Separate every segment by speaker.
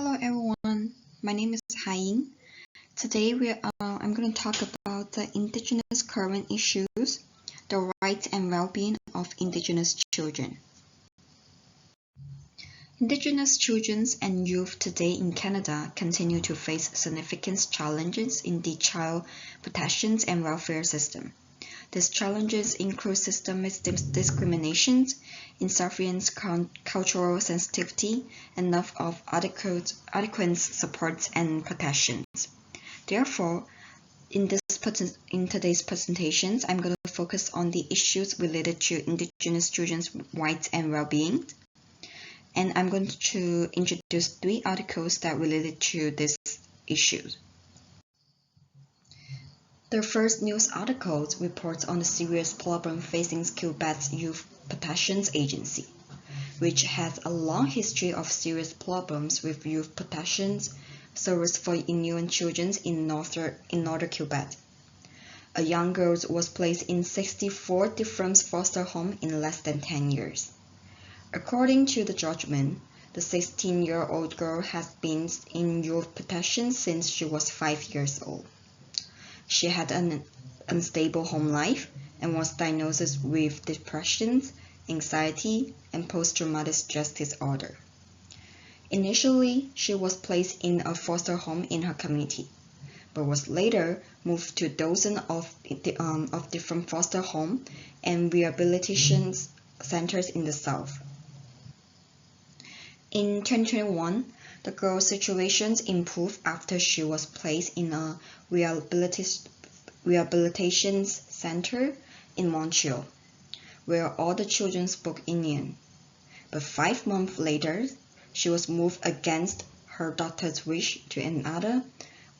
Speaker 1: Hello everyone, my name is Haiying. Today I'm going to talk about the Indigenous current issues, the rights and well-being of Indigenous children. Indigenous children and youth today in Canada continue to face significant challenges in the child protection and welfare system. These challenges include systemic discrimination, insufficient cultural sensitivity, and lack of adequate support and protections. Therefore, in today's presentations, I'm going to focus on the issues related to Indigenous children's rights and well-being. And I'm going to introduce 3 articles that related to these issues. The first news article reports on the serious problem facing Quebec's Youth Protection Agency, which has a long history of serious problems with youth protection service for Inuit children in northern Quebec. A young girl was placed in 64 different foster homes in less than 10 years. According to the judgment, the 16-year-old girl has been in youth protection since she was 5 years old. She had an unstable home life and was diagnosed with depression, anxiety, and post-traumatic stress disorder. Initially, she was placed in a foster home in her community, but was later moved to dozens of different foster homes and rehabilitation centers in the south. In 2021, the girl's situation improved after she was placed in a rehabilitation center in Montreal, where all the children spoke Indian. But 5 months later, she was moved against her doctor's wish to another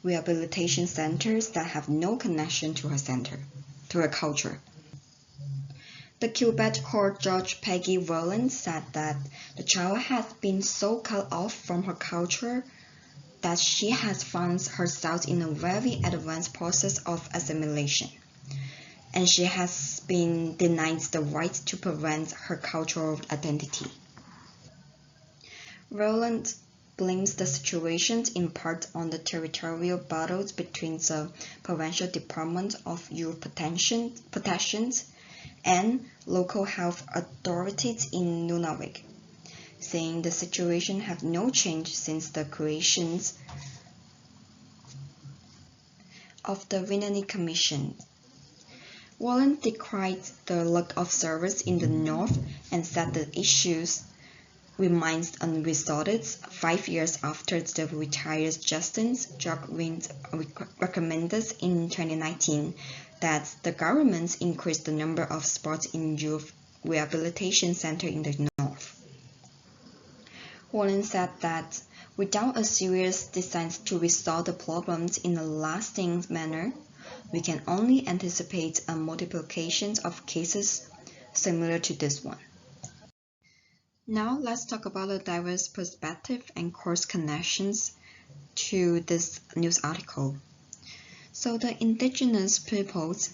Speaker 1: rehabilitation centers that have no connection to her culture. The Quebec court judge Peggy Rowland said that the child has been so cut off from her culture that she has found herself in a very advanced process of assimilation, and she has been denied the right to prevent her cultural identity. Rowland blames the situation in part on the territorial battles between the Provincial Department of Youth Protection and local health authorities in Nunavik, saying the situation has no change since the creation of the Vinnani Commission. Wallen decried the lack of service in the north and said the issues remains unresolved 5 years after the retired Justice Jack Wind recommended in 2019 that the government increase the number of spots in youth rehabilitation centers in the north. Wallen said that without a serious design to resolve the problems in a lasting manner, we can only anticipate a multiplication of cases similar to this one. Now let's talk about the diverse perspective and cross connections to this news article. So the Indigenous peoples,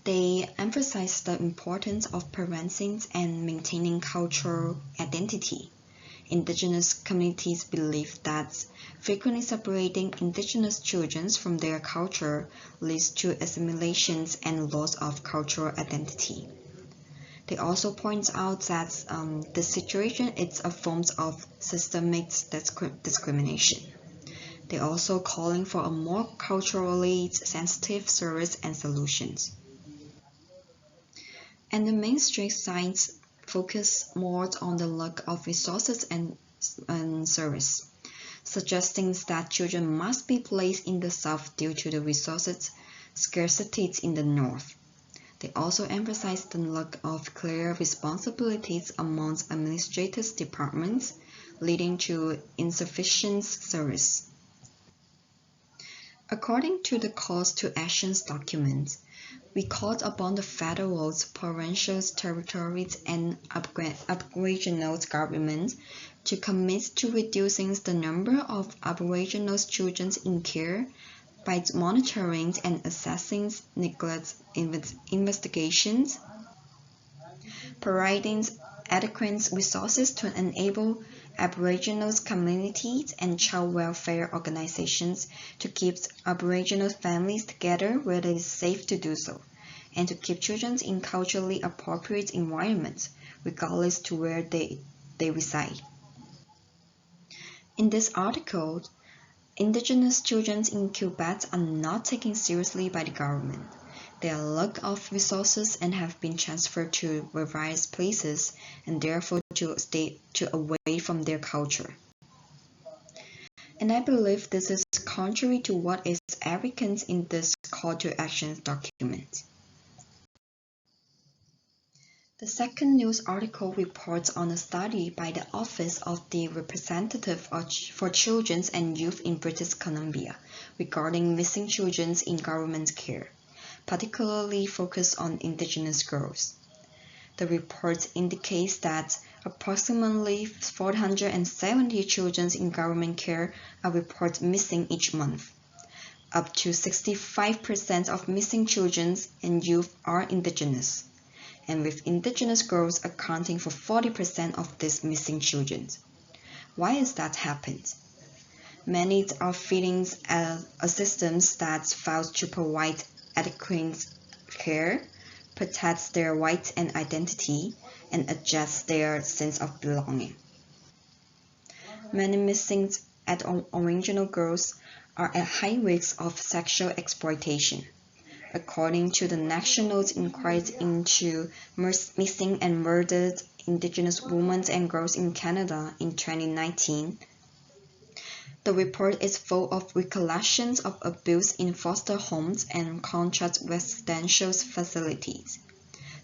Speaker 1: they emphasize the importance of preventing and maintaining cultural identity. Indigenous communities believe that frequently separating Indigenous children from their culture leads to assimilations and loss of cultural identity. They also point out that the situation is a form of systemic discrimination. They are also calling for a more culturally sensitive service and solutions. And the mainstream science focus more on the lack of resources and service, suggesting that children must be placed in the south due to the resources scarcity in the north. They also emphasize the lack of clear responsibilities amongst administrative departments, leading to insufficient service. According to the Calls to Actions document, we called upon the federal, provincial, territories, and Aboriginal governments to commit to reducing the number of Aboriginal children in care by monitoring and assessing neglect investigations, providing adequate resources to enable Aboriginal communities and child welfare organizations to keep Aboriginal families together where it is safe to do so, and to keep children in culturally appropriate environments, regardless to where they reside. In this article, Indigenous children in Quebec are not taken seriously by the government. They lack of resources and have been transferred to various places and therefore to stay away from their culture. And I believe this is contrary to what is evident in this call to action document. The second news article reports on a study by the Office of the Representative for Children and Youth in British Columbia regarding missing children in government care, particularly focused on Indigenous girls. The report indicates that approximately 470 children in government care are reported missing each month. Up to 65% of missing children and youth are Indigenous, and with Indigenous girls accounting for 40% of these missing children. Why is that happened? Many are feeling a system that fails to provide adequate care, protects their rights and identity, and adjusts their sense of belonging. Many missing Aboriginal girls are at high risk of sexual exploitation. According to the National Inquiry into Missing and Murdered Indigenous Women and Girls in Canada in 2019, the report is full of recollections of abuse in foster homes and contract residential facilities,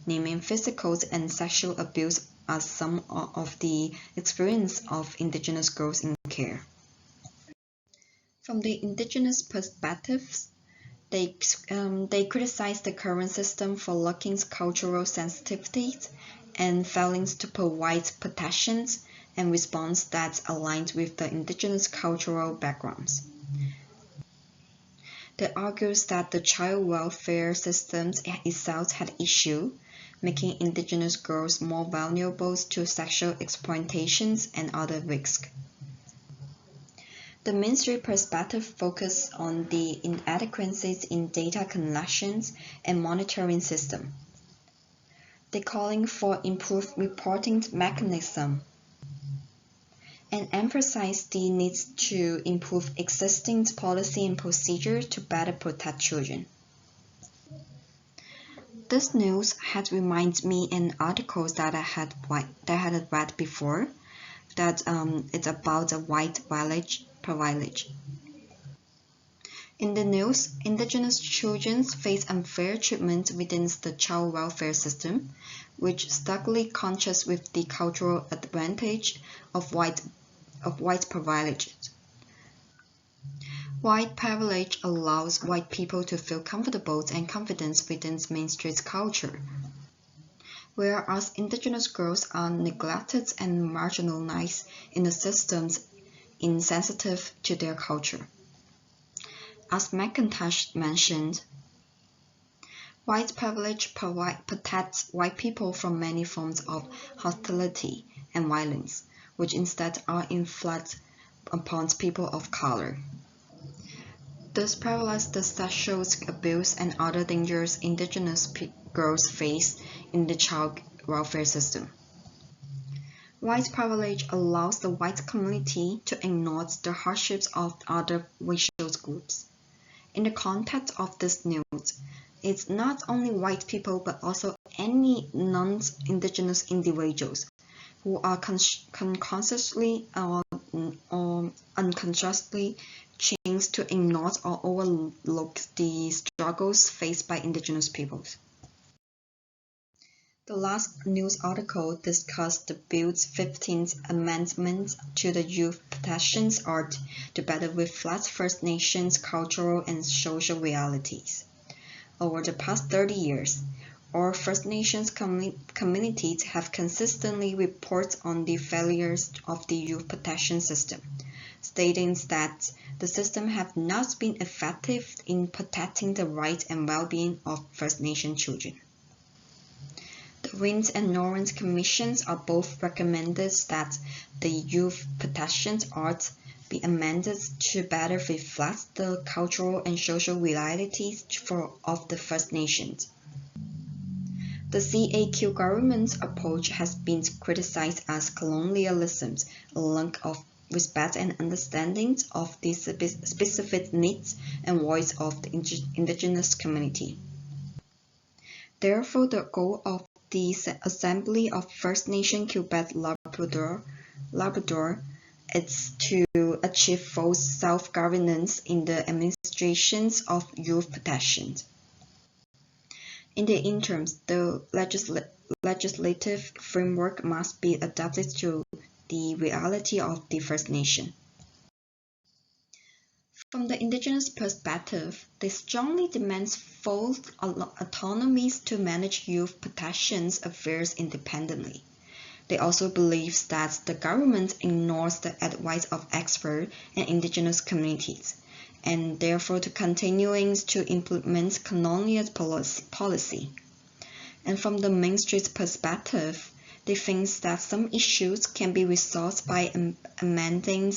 Speaker 1: naming physical and sexual abuse as some of the experience of Indigenous girls in care. From the Indigenous perspectives, they criticize the current system for lacking cultural sensitivities and failing to provide protections and response that aligned with the Indigenous cultural backgrounds. They argues that the child welfare system itself had issues, making Indigenous girls more vulnerable to sexual exploitations and other risks. The mainstream perspective focuses on the inadequacies in data collections and monitoring system. They're calling for improved reporting mechanism and emphasize the need to improve existing policy and procedure to better protect children. This news had reminded me an article that I had read before, that it's about the white privilege. In the news, Indigenous children face unfair treatment within the child welfare system, which starkly contrasts with the cultural advantage of white privilege. White privilege allows white people to feel comfortable and confident within mainstream culture, whereas Indigenous girls are neglected and marginalized in the systems insensitive to their culture. As McIntosh mentioned, white privilege protects white people from many forms of hostility and violence, which instead are inflicted upon people of color. This parallels the sexual abuse and other dangers Indigenous girls face in the child welfare system. White privilege allows the white community to ignore the hardships of other racial groups. In the context of this news, it's not only white people but also any non-Indigenous individuals who are consciously or unconsciously choose to ignore or overlook the struggles faced by Indigenous peoples. The last news article discussed the bill's 15th Amendment to the Youth Protection Act to better reflect First Nations cultural and social realities. Over the past 30 years, all First Nations communities have consistently reported on the failures of the youth protection system, stating that the system has not been effective in protecting the rights and well-being of First Nation children. The Wins and Norrens Commissions are both recommended that the Youth Protection Act be amended to better reflect the cultural and social realities of the First Nations. The CAQ government's approach has been criticized as colonialism, a lack of respect and understanding of the specific needs and voice of the indigenous community. Therefore, the goal of the Assembly of First Nation Quebec Labrador is to achieve full self-governance in the administrations of youth protection. In the interim, the legislative framework must be adapted to the reality of the First Nation. From the Indigenous perspective, they strongly demand full autonomy to manage youth protection affairs independently. They also believe that the government ignores the advice of experts and Indigenous communities, and therefore continuing to implement colonial policy. And from the Main Street perspective, they think that some issues can be resolved by amending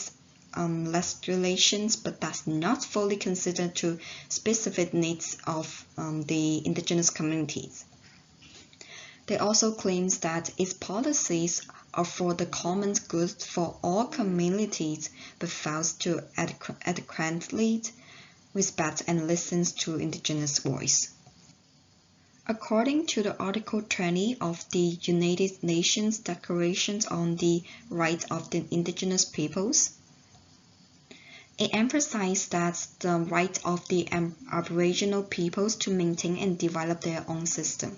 Speaker 1: legislations, but does not fully consider to specific needs of the indigenous communities. They also claim that its policies are for the common good for all communities, but fails to adequately respect and listen to indigenous voice. According to the Article 20 of the United Nations Declaration on the Rights of the Indigenous Peoples, it emphasizes that the right of the Aboriginal peoples to maintain and develop their own system.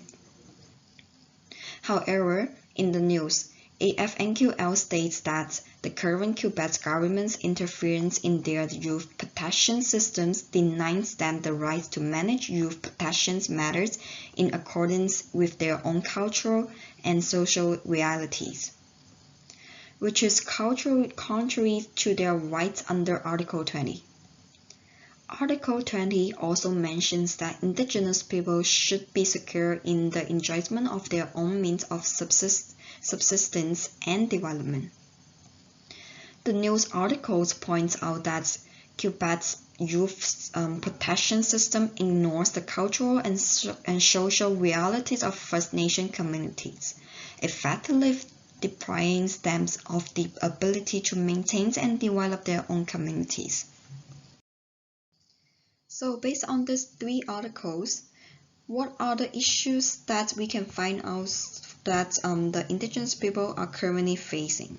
Speaker 1: However, in the news, AFNQL states that the current Quebec government's interference in their youth protection systems denies them the right to manage youth protection matters in accordance with their own cultural and social realities, which is culturally contrary to their rights under Article 20. Article 20 also mentions that Indigenous people should be secure in the enjoyment of their own means of subsistence and development. The news articles point out that Quebec's youth protection system ignores the cultural and social realities of First Nation communities, effectively depriving them of the ability to maintain and develop their own communities. So based on these three articles, what are the issues that we can find out that the indigenous people are currently facing?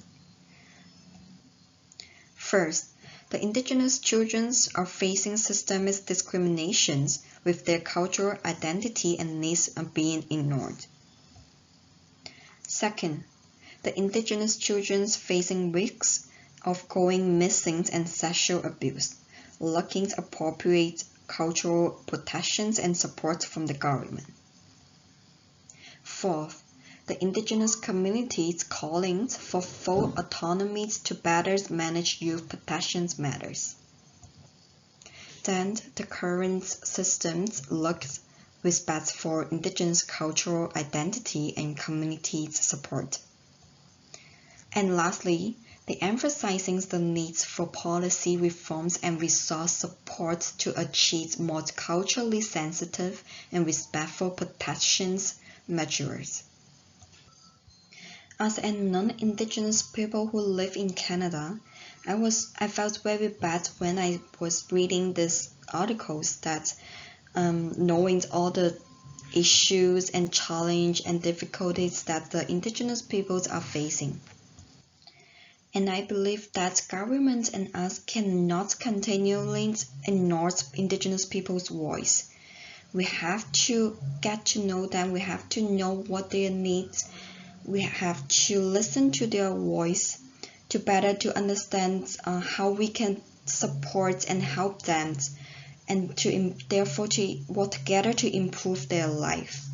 Speaker 1: First, the indigenous children are facing systemic discriminations with their cultural identity and needs being ignored. Second, the indigenous children facing risks of going missing and sexual abuse, lacking appropriate cultural protections and support from the government. Fourth, the indigenous communities calling for full autonomy to better manage youth protection matters. Then, the current systems lacks respect for indigenous cultural identity and community support. And lastly, they emphasizing the needs for policy reforms and resource support to achieve more culturally sensitive and respectful protections measures. As a non-indigenous people who live in Canada, I felt very bad when I was reading these articles that knowing all the issues and challenge and difficulties that the indigenous peoples are facing. And I believe that government and us cannot continually ignore indigenous people's voice. We have to get to know them, we have to know what their needs, we have to listen to their voice to better to understand how we can support and help them, and therefore to work together to improve their life.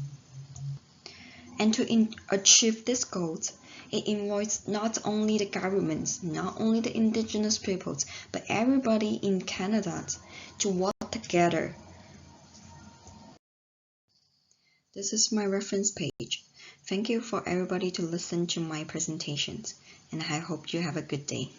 Speaker 1: And to achieve these goals, it involves not only the governments, not only the indigenous peoples, but everybody in Canada to work together. This is my reference page. Thank you for everybody to listen to my presentations, and I hope you have a good day.